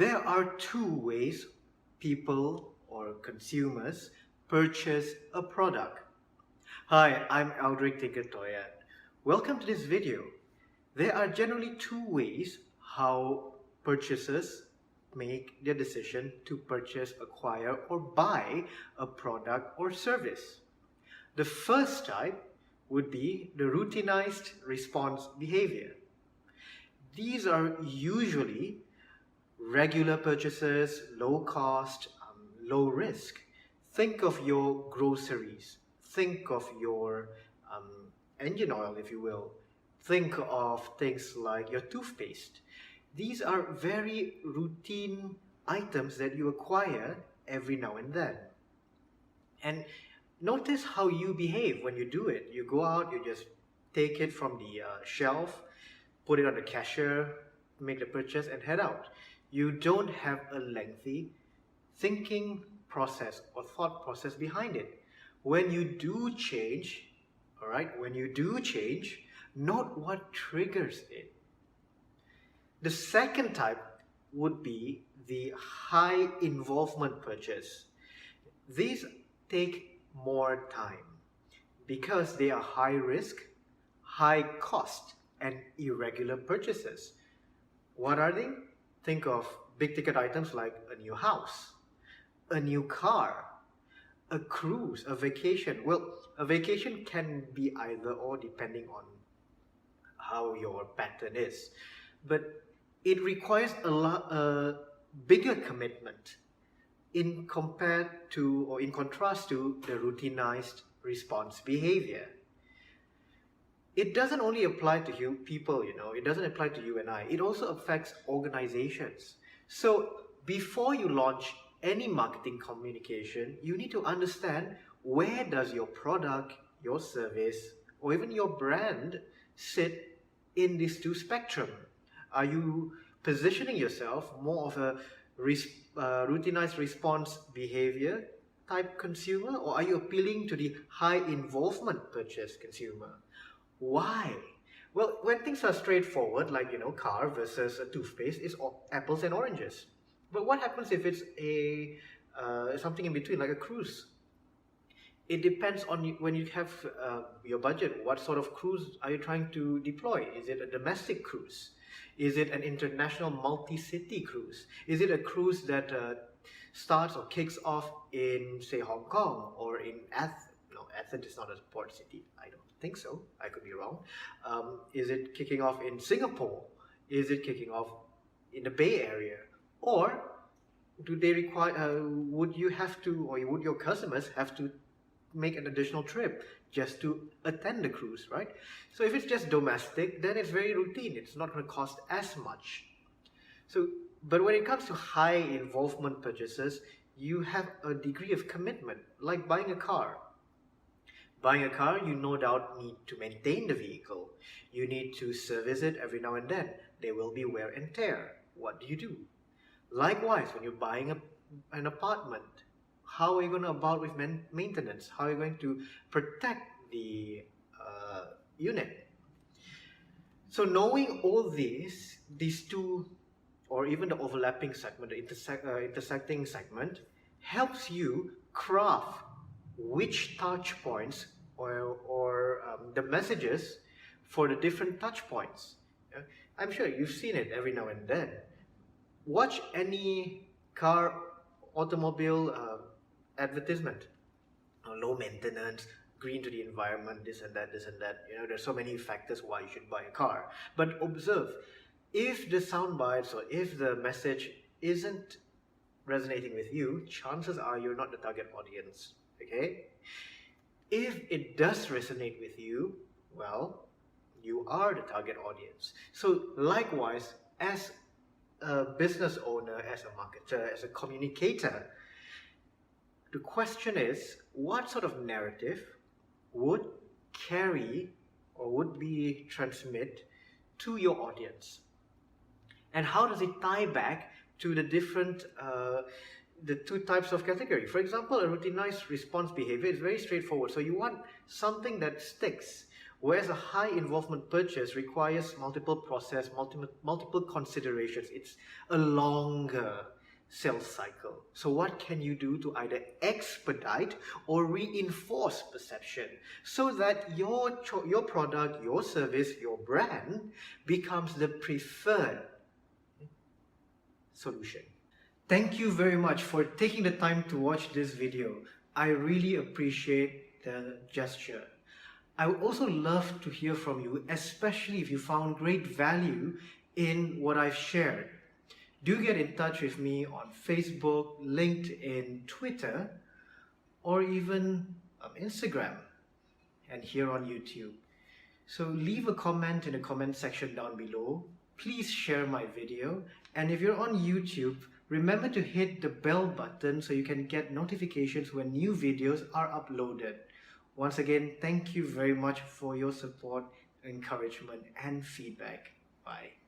There are two ways people or consumers purchase a product. Hi, I'm Aldric Toyad. Welcome to this video. There are generally two ways how purchasers make their decision to purchase, acquire, or buy a product or service. The first type would be the routinized response behavior. These are usually regular purchases, low cost, low risk. Think of your groceries. Think of your engine oil, if you will. Think of things like your toothpaste. These are very routine items that you acquire every now and then. And notice how you behave when you do it. You go out, you just take it from the shelf, put it on the cashier, make the purchase, and head out. You don't have a lengthy thinking process or thought process behind it. When you do change, note what triggers it. The second type would be the high involvement purchase. These take more time because they are high risk, high cost, and irregular purchases. What are they? Think of big ticket items like a new house, a new car, a cruise, a vacation. Well, a vacation can be either or depending on how your pattern is. But it requires a bigger commitment in contrast to the routinized response behavior. It doesn't only apply to people, it doesn't apply to you and I. It also affects organizations. So before you launch any marketing communication, you need to understand where does your product, your service, or even your brand sit in these two spectrum. Are you positioning yourself more of a routinized response behavior type consumer, or are you appealing to the high involvement purchase consumer? Why? Well, when things are straightforward, like car versus a toothpaste, it's apples and oranges. But what happens if it's something in between, like a cruise? It depends on when you have your budget. What sort of cruise are you trying to deploy? Is it a domestic cruise? Is it an international multi-city cruise? Is it a cruise that starts or kicks off in, say, Hong Kong or in Athens? No, Athens is not a port city. I don't think so. I could be wrong. Is it kicking off in Singapore? Is it kicking off in the Bay Area? Or do they require? Would you have to, or would your customers have to make an additional trip just to attend the cruise, right? So if it's just domestic, then it's very routine. It's not going to cost as much. But when it comes to high involvement purchases, you have a degree of commitment, like buying a car. Buying a car, you no doubt need to maintain the vehicle. You need to service it every now and then. There will be wear and tear. What do you do? Likewise, when you're buying an apartment, how are you going to about with maintenance? How are you going to protect the unit? So knowing all these two, or even the overlapping segment, the intersecting segment, helps you craft which touch points or the messages for the different touch points. I'm sure you've seen it every now and then. Watch any car, automobile advertisement. Low maintenance, green to the environment, this and that. There's so many factors why you should buy a car. But observe, if the sound bites or if the message isn't resonating with you, chances are you're not the target audience. Okay? If it does resonate with you, well, you are the target audience. So likewise, as a business owner, as a marketer, as a communicator, the question is, what sort of narrative would carry or would be transmit to your audience? And how does it tie back to the different the two types of category? For example, a routinized response behavior is very straightforward. So you want something that sticks. Whereas a high involvement purchase requires multiple process, multiple considerations. It's a longer sales cycle. So what can you do to either expedite or reinforce perception so that your product, your service, your brand becomes the preferred solution? Thank you very much for taking the time to watch this video. I really appreciate the gesture. I would also love to hear from you, especially if you found great value in what I've shared. Do get in touch with me on Facebook, LinkedIn, Twitter, or even Instagram, and here on YouTube. So leave a comment in the comment section down below. Please share my video, and if you're on YouTube, remember to hit the bell button so you can get notifications when new videos are uploaded. Once again, thank you very much for your support, encouragement, and feedback. Bye.